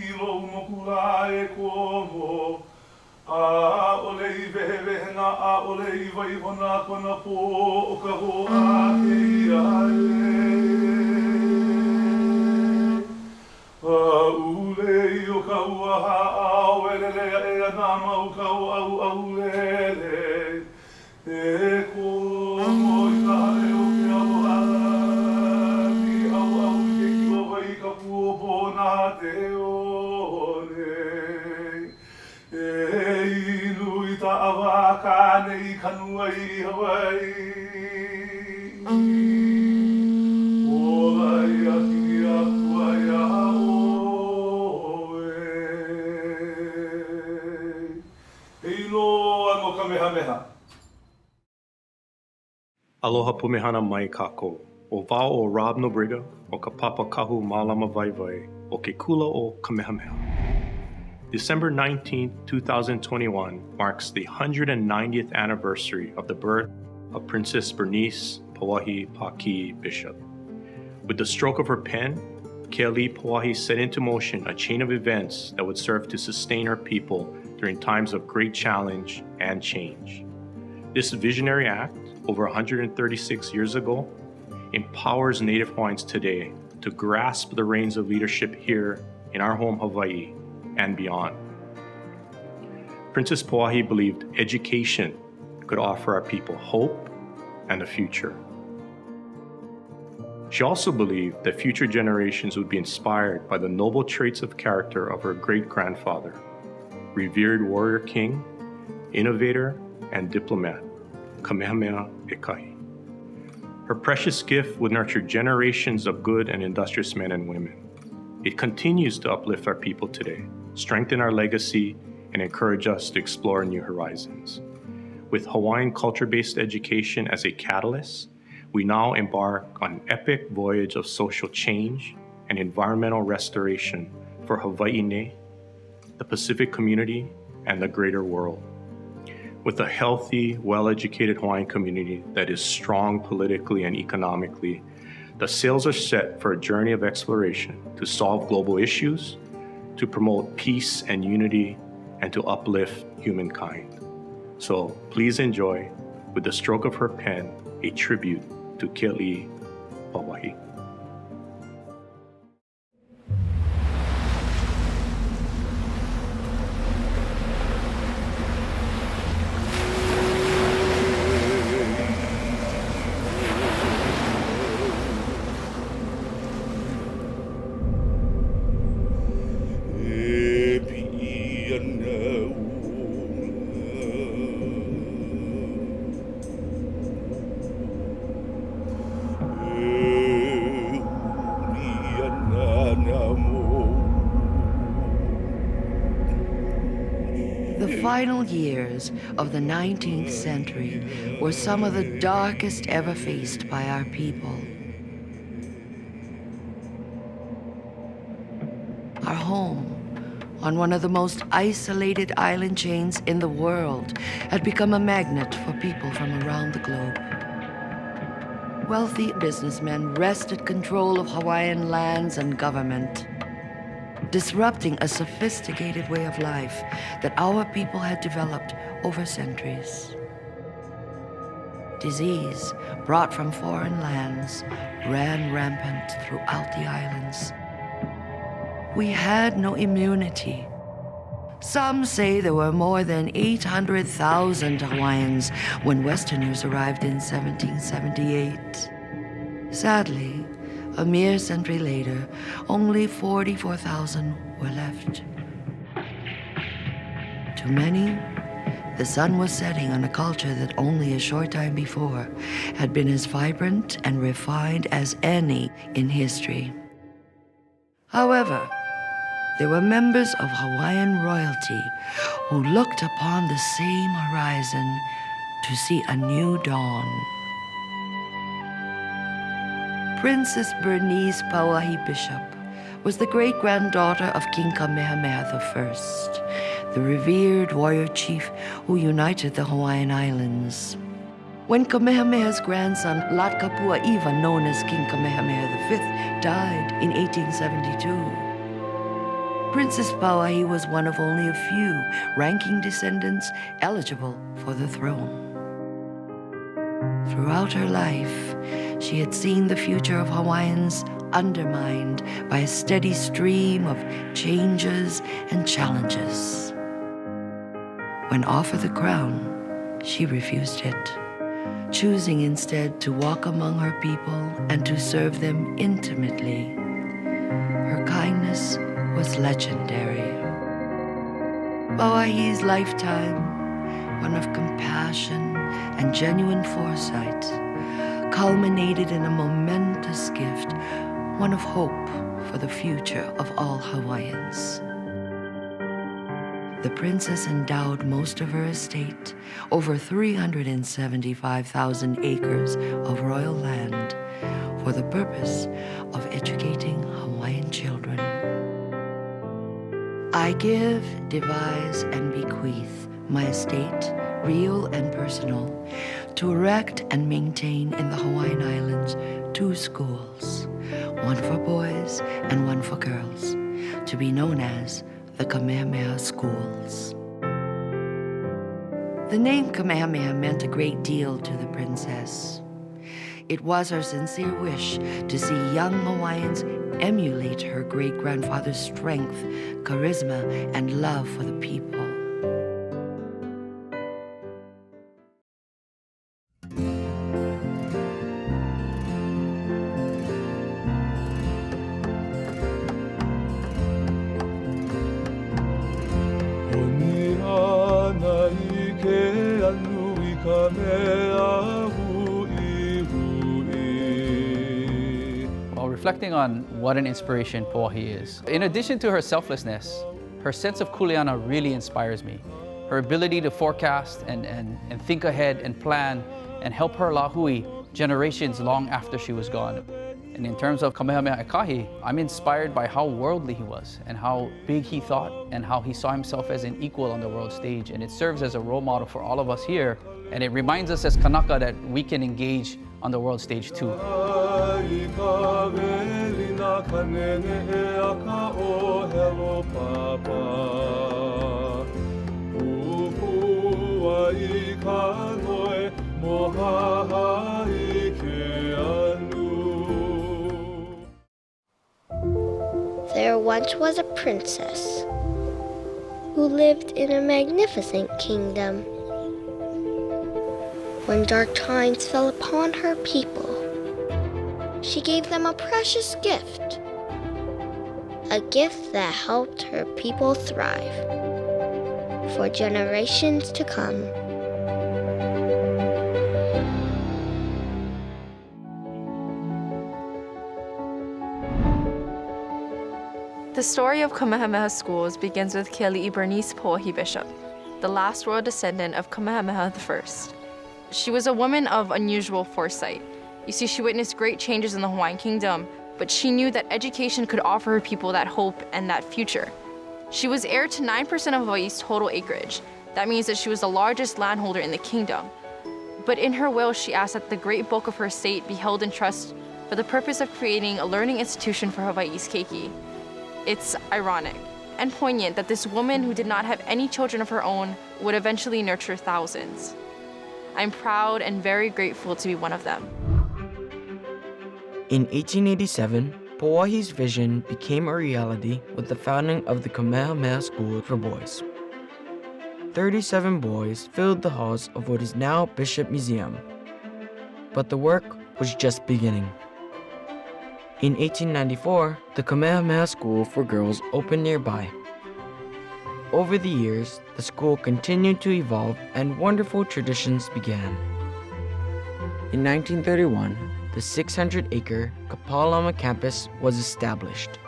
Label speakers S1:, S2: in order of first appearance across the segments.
S1: kilo mokula e komo. A ole I vehevehenga, a ole I waihona kona po o ka hoa ke iae. A ule I o ka uaha a welelea e ana mau ka o au lele. E komo I ka e o ke aloha ni au ke kilo wai ka puopona te one. E nui ta'awa ka nei kanua I Hawai. Ola I aki a kuaia oe. E loa mo Kamehameha.
S2: Aloha pumehana mai kākou. O wao o Rob Nobriga, o ka papa kahu mālama vaivai, o ke kula o Kamehameha. December 19, 2021 marks the 190th anniversary of the birth of Princess Bernice Pauahi Bishop. Bishop. With the stroke of her pen, Keiki Pauahi set into motion a chain of events that would serve to sustain her people during times of great challenge and change. This visionary act, over 136 years ago, empowers Native Hawaiians today to grasp the reins of leadership here in our home Hawaii and beyond. Princess Pauahi believed education could offer our people hope and a future. She also believed that future generations would be inspired by the noble traits of character of her great-grandfather, revered warrior king, innovator, and diplomat, Kamehameha Ekahi. Her precious gift would nurture generations of good and industrious men and women. It continues to uplift our people today, strengthen our legacy, and encourage us to explore new horizons. With Hawaiian culture-based education as a catalyst, we now embark on an epic voyage of social change and environmental restoration for Hawaii, the Pacific community, and the greater world. With a healthy, well-educated Hawaiian community that is strong politically and economically, the sails are set for a journey of exploration to solve global issues, to promote peace and unity, and to uplift humankind. So please enjoy, with the stroke of her pen, a tribute to Keiki Pauahi.
S3: The final years of the 19th century were some of the darkest ever faced by our people. Our home, on one of the most isolated island chains in the world, had become a magnet for people from around the globe. Wealthy businessmen wrested control of Hawaiian lands and government, disrupting a sophisticated way of life that our people had developed over centuries. Disease brought from foreign lands ran rampant throughout the islands. We had no immunity. Some say there were more than 800,000 Hawaiians when Westerners arrived in 1778. Sadly, a mere century later, only 44,000 were left. To many, the sun was setting on a culture that only a short time before had been as vibrant and refined as any in history. However, there were members of Hawaiian royalty who looked upon the same horizon to see a new dawn. Princess Bernice Pauahi Bishop was the great-granddaughter of King Kamehameha I, the revered warrior chief who united the Hawaiian Islands. When Kamehameha's grandson, Latkapua, known as King Kamehameha V, died in 1872, Princess Pauahi was one of only a few ranking descendants eligible for the throne. Throughout her life, she had seen the future of Hawaiians undermined by a steady stream of changes and challenges. When offered the crown, she refused it, choosing instead to walk among her people and to serve them intimately. Her kindness was legendary. Pauahi's lifetime, one of compassion and genuine foresight, culminated in a momentous gift, one of hope for the future of all Hawaiians. The princess endowed most of her estate, over 375,000 acres of royal land, for the purpose of educating Hawaiian children. I give, devise, and bequeath my estate, real and personal, to erect and maintain in the Hawaiian Islands 2 schools, one for boys and one for girls, to be known as the Kamehameha schools. The name Kamehameha meant a great deal to the princess. It was her sincere wish to see young Hawaiians emulate her great-grandfather's strength, charisma, and love for the people.
S4: While reflecting on what an inspiration Pauahi is, in addition to her selflessness, her sense of kuleana really inspires me. Her ability to forecast and think ahead and plan and help her Lahui generations long after she was gone. And in terms of Kamehameha Ekahi, I'm inspired by how worldly he was and how big he thought and how he saw himself as an equal on the world stage. And it serves as a role model for all of us here. And it reminds us as Kanaka that we can engage on the world stage too.
S5: There once was a princess who lived in a magnificent kingdom. When dark times fell upon her people, she gave them a precious gift, a gift that helped her people thrive for generations to come.
S6: The story of Kamehameha schools begins with Princess Bernice Pauahi Bishop, the last royal descendant of Kamehameha I. She was a woman of unusual foresight. You see, she witnessed great changes in the Hawaiian kingdom, but she knew that education could offer her people that hope and that future. She was heir to 9% of Hawaii's total acreage. That means that she was the largest landholder in the kingdom. But in her will, she asked that the great bulk of her estate be held in trust for the purpose of creating a learning institution for Hawaii's keiki. It's ironic and poignant that this woman who did not have any children of her own would eventually nurture thousands. I'm proud and very grateful to be one of them.
S7: In 1887, Pauahi's vision became a reality with the founding of the Kamehameha School for Boys. 37 boys filled the halls of what is now Bishop Museum. But the work was just beginning. In 1894, the Kamehameha School for Girls opened nearby. Over the years, the school continued to evolve and wonderful traditions began. In 1931, the 600-acre Kapalama campus was established.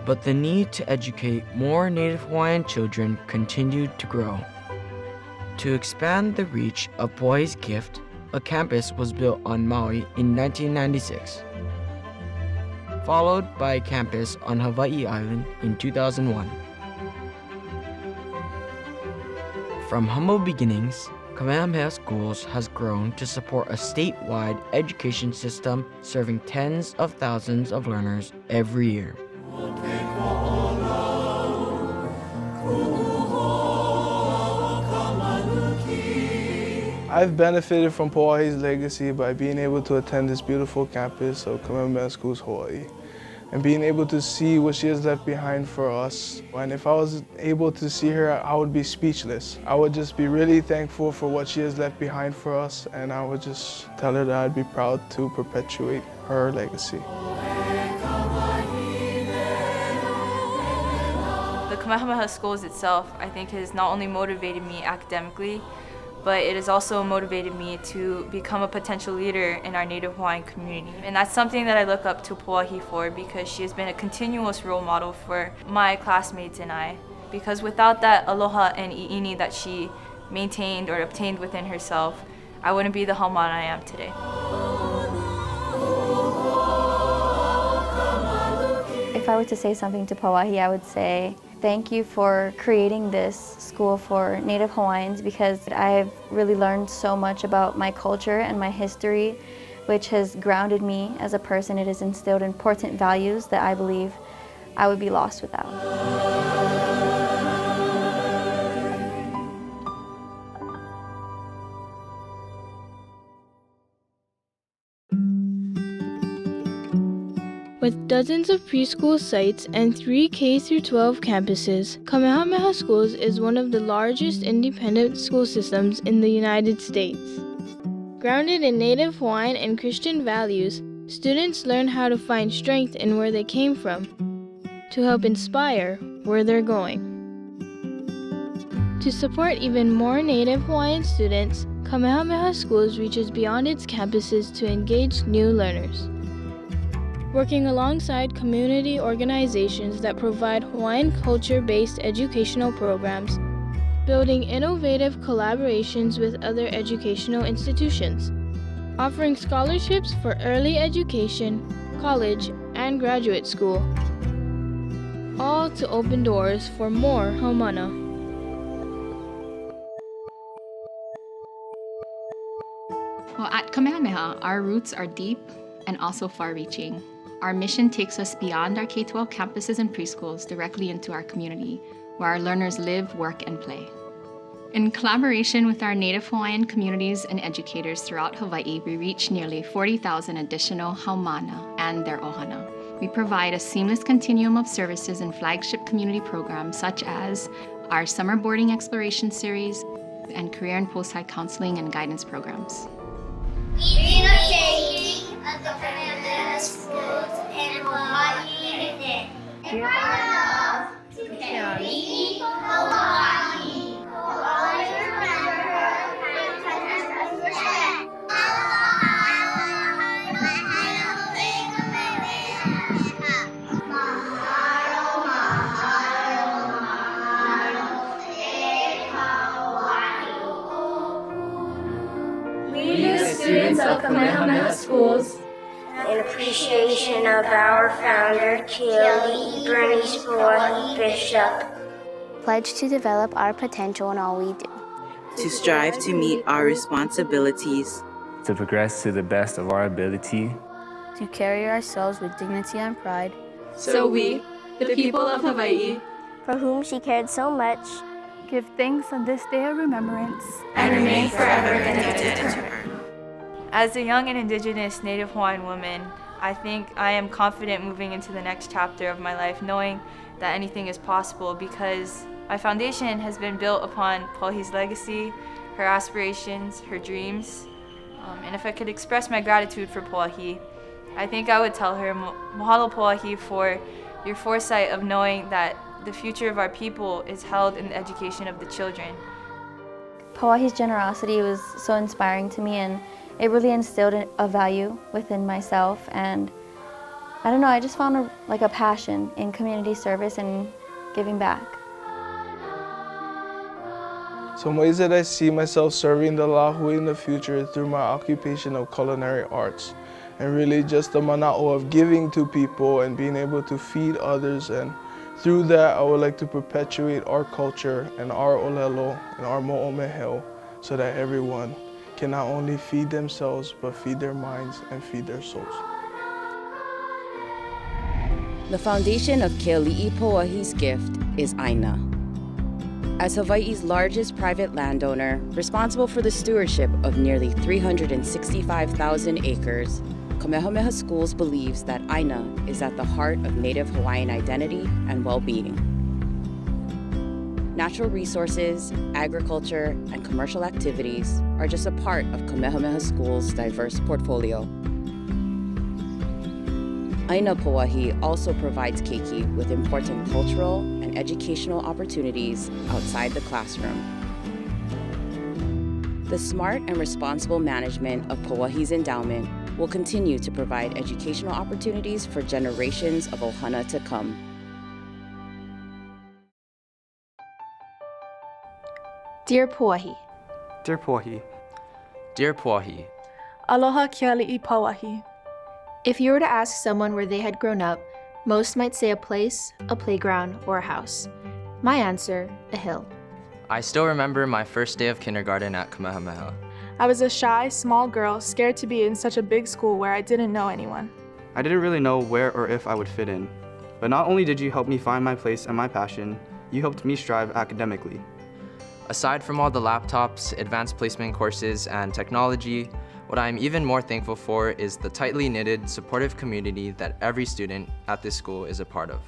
S7: But the need to educate more Native Hawaiian children continued to grow. To expand the reach of Pauahi's gift, a campus was built on Maui in 1996, followed by a campus on Hawaii Island in 2001. From humble beginnings, Kamehameha Schools has grown to support a statewide education system serving tens of thousands of learners every year.
S8: I've benefited from Pauahi's legacy by being able to attend this beautiful campus of Kamehameha Schools, Hawaii, and being able to see what she has left behind for us. And if I was able to see her, I would be speechless. I would just be really thankful for what she has left behind for us, and I would just tell her that I'd be proud to perpetuate her legacy.
S6: The Kamehameha Schools itself, I think, has not only motivated me academically, but it has also motivated me to become a potential leader in our Native Hawaiian community. And that's something that I look up to Pauahi for, because she has been a continuous role model for my classmates and I. Because without that aloha and i'ini that she maintained or obtained within herself, I wouldn't be the haumana I am today.
S9: If I were to say something to Pauahi, I would say, thank you for creating this school for Native Hawaiians, because I've really learned so much about my culture and my history, which has grounded me as a person. It has instilled important values that I believe I would be lost without.
S10: With dozens of preschool sites and 3 K-12 campuses, Kamehameha Schools is one of the largest independent school systems in the United States. Grounded in Native Hawaiian and Christian values, students learn how to find strength in where they came from, to help inspire where they're going. To support even more Native Hawaiian students, Kamehameha Schools reaches beyond its campuses to engage new learners. Working alongside community organizations that provide Hawaiian culture-based educational programs, building innovative collaborations with other educational institutions, offering scholarships for early education, college, and graduate school, all to open doors for more haumana.
S11: Well, at Kamehameha, our roots are deep and also far-reaching. Our mission takes us beyond our K-12 campuses and preschools directly into our community, where our learners live, work, and play. In collaboration with our Native Hawaiian communities and educators throughout Hawaii, we reach nearly 40,000 additional haumana and their ohana. We provide a seamless continuum of services and flagship community programs such as our summer boarding exploration series and career and post-high counseling and guidance programs.
S5: Eating a keiki at the Kamehameha Schools in Hawaii and in love to Keiki, Hawaii. We'll always remember her and touch us with respect.
S10: Students of Kamehameha Schools,
S5: in appreciation of our founder, Kamehameha Bernice Pauahi Bishop,
S12: pledge to develop our potential in all we do,
S13: to strive to meet our responsibilities,
S14: to progress to the best of our ability,
S12: to carry ourselves with dignity and pride,
S6: so we, the people of Hawaii,
S12: for whom she cared so much,
S15: give thanks on this day of remembrance,
S6: and remain forever connected to her. As a young and indigenous Native Hawaiian woman, I think I am confident moving into the next chapter of my life, knowing that anything is possible, because my foundation has been built upon Pauahi's legacy, her aspirations, her dreams. And if I could express my gratitude for Pauahi, I think I would tell her, mahalo Pauahi for your foresight of knowing that the future of our people is held in the education of the children.
S9: Pauahi's generosity was so inspiring to me, and it really instilled a value within myself, and I don't know, I just found a passion in community service and giving back.
S8: Some ways that I see myself serving the Lahui in the future is through my occupation of culinary arts, and really just the mana'o of giving to people and being able to feed others, and through that I would like to perpetuate our culture and our olelo and our mo'omeheo so that everyone can not only feed themselves, but feed their minds and feed their souls.
S13: The foundation of Keali'i Pauahi's gift is Aina.
S16: As Hawaii's largest private landowner, responsible for the stewardship of nearly 365,000 acres, Kamehameha Schools believes that Aina is at the heart of Native Hawaiian identity and well-being. Natural resources, agriculture, and commercial activities are just a part of Kamehameha Schools' diverse portfolio. Aina Pauahi also provides keiki with important cultural and educational opportunities outside the classroom. The smart and responsible management of Pauahi's endowment will continue to provide educational opportunities for generations of ohana to come.
S17: Dear Pauahi.
S18: Dear Pauahi.
S19: Dear Pauahi.
S15: Aloha Keali'i Pauahi.
S17: If you were to ask someone where they had grown up, most might say a place, a playground, or a house. My answer, a hill.
S19: I still remember my first day of kindergarten at Kamehameha.
S15: I was a shy, small girl, scared to be in such a big school where I didn't know anyone.
S18: I didn't really know where or if I would fit in. But not only did you help me find my place and my passion, you helped me strive academically.
S19: Aside from all the laptops, advanced placement courses, and technology, what I am even more thankful for is the tightly knitted, supportive community that every student at this school is a part of.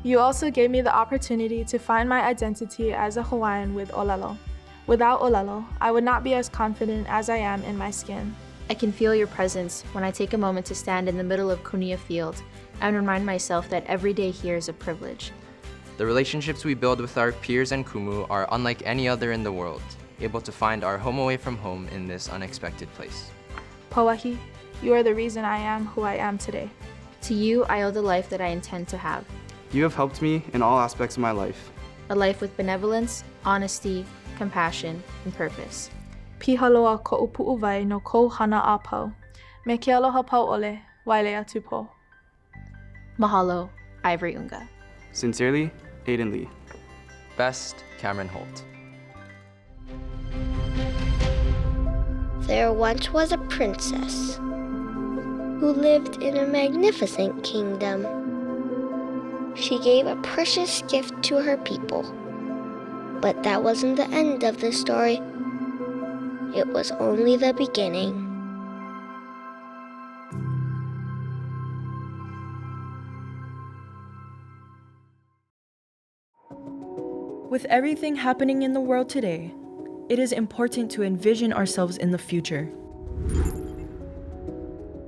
S15: You also gave me the opportunity to find my identity as a Hawaiian with olelo. Without olelo, I would not be as confident as I am in my skin.
S17: I can feel your presence when I take a moment to stand in the middle of Kunia Field and remind myself that every day here is a privilege.
S19: The relationships we build with our peers and kumu are unlike any other in the world, able to find our home away from home in this unexpected place.
S15: Pauahi, you are the reason I am who I am today.
S17: To you, I owe the life that I intend to have.
S18: You have helped me in all aspects of my life.
S17: A life with benevolence, honesty, compassion, and purpose.
S15: Pihaloa ko'u pu'uwai no kou hana a pau. Me ke aloha pau ole, waile atu po.
S17: Mahalo, Ivory Unga.
S18: Sincerely, Aiden Lee.
S19: Best, Cameron Holt.
S5: There once was a princess who lived in a magnificent kingdom. She gave a precious gift to her people. But that wasn't the end of the story. It was only the beginning.
S20: With everything happening in the world today, it is important to envision ourselves in the future.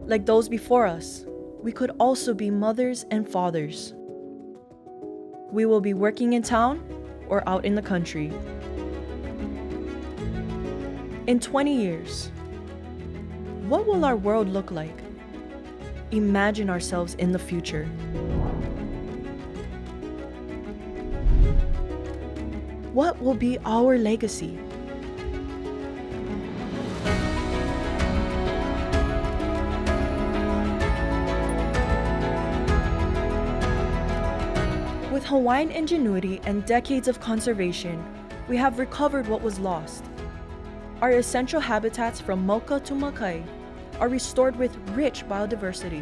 S20: Like those before us, we could also be mothers and fathers. We will be working in town or out in the country. In 20 years, what will our world look like? Imagine ourselves in the future. What will be our legacy? With Hawaiian ingenuity and decades of conservation, we have recovered what was lost. Our essential habitats from Moka to Makai are restored with rich biodiversity.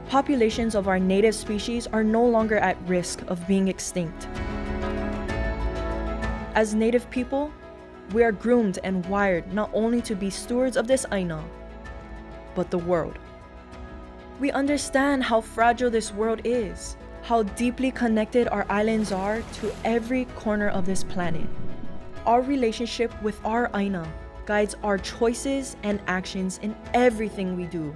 S20: Populations of our native species are no longer at risk of being extinct. As Native people, we are groomed and wired not only to be stewards of this Aina, but the world. We understand how fragile this world is, how deeply connected our islands are to every corner of this planet. Our relationship with our Aina guides our choices and actions in everything we do.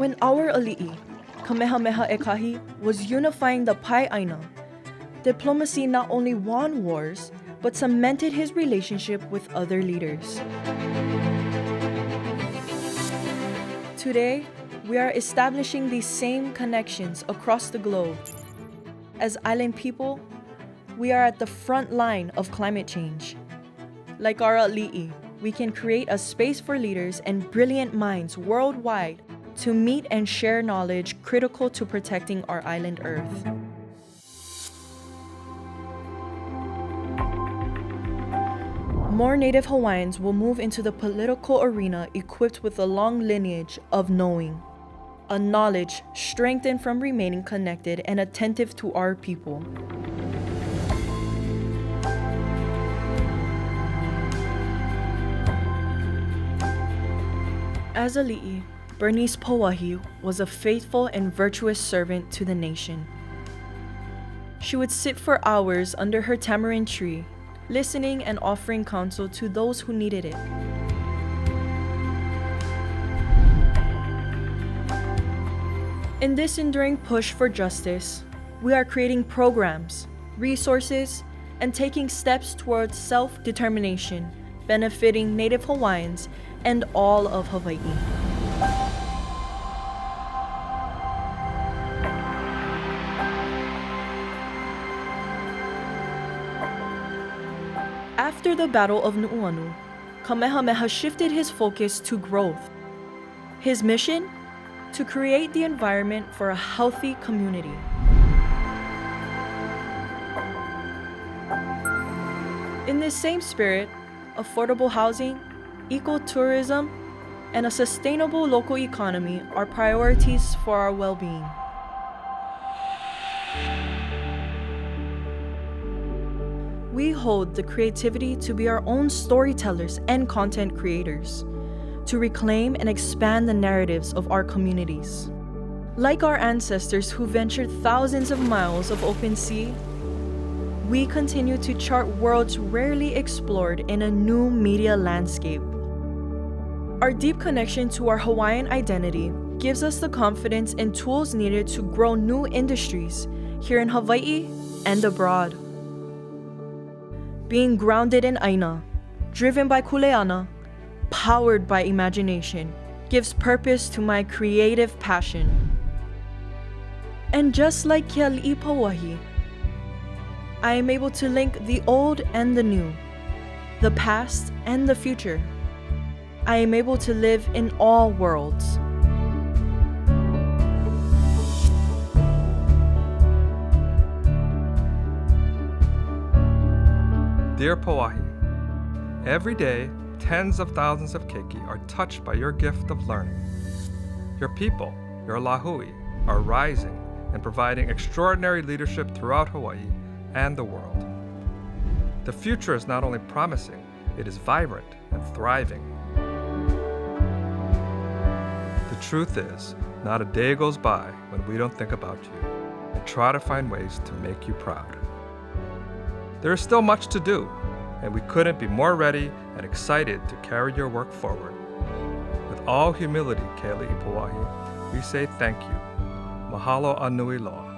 S20: When our ali'i, Kamehameha Ekahi, was unifying the Pai Aina, diplomacy not only won wars, but cemented his relationship with other leaders. Today, we are establishing these same connections across the globe. As island people, we are at the front line of climate change. Like our ali'i, we can create a space for leaders and brilliant minds worldwide to meet and share knowledge critical to protecting our island Earth. More Native Hawaiians will move into the political arena equipped with a long lineage of knowing, a knowledge strengthened from remaining connected and attentive to our people. As a li'i, Bernice Pauahi was a faithful and virtuous servant to the nation. She would sit for hours under her tamarind tree, listening and offering counsel to those who needed it. In this enduring push for justice, we are creating programs, resources, and taking steps towards self-determination, benefiting Native Hawaiians and all of Hawaii. After the Battle of Nu'uanu, Kamehameha shifted his focus to growth. His mission? To create the environment for a healthy community. In this same spirit, affordable housing, ecotourism, and a sustainable local economy are priorities for our well-being. We hold the creativity to be our own storytellers and content creators, to reclaim and expand the narratives of our communities. Like our ancestors who ventured thousands of miles of open sea, we continue to chart worlds rarely explored in a new media landscape. Our deep connection to our Hawaiian identity gives us the confidence and tools needed to grow new industries here in Hawaii and abroad. Being grounded in Aina, driven by kuleana, powered by imagination, gives purpose to my creative passion. And just like Keali'i Pauahi, I am able to link the old and the new, the past and the future. I am able to live in all worlds.
S21: Dear Pauahi, every day, tens of thousands of keiki are touched by your gift of learning. Your people, your Lahui, are rising and providing extraordinary leadership throughout Hawaii and the world. The future is not only promising, it is vibrant and thriving. The truth is, not a day goes by when we don't think about you and try to find ways to make you proud. There is still much to do, and we couldn't be more ready and excited to carry your work forward. With all humility, Keali'i Pauahi, we say thank you. Mahalo a nui loa.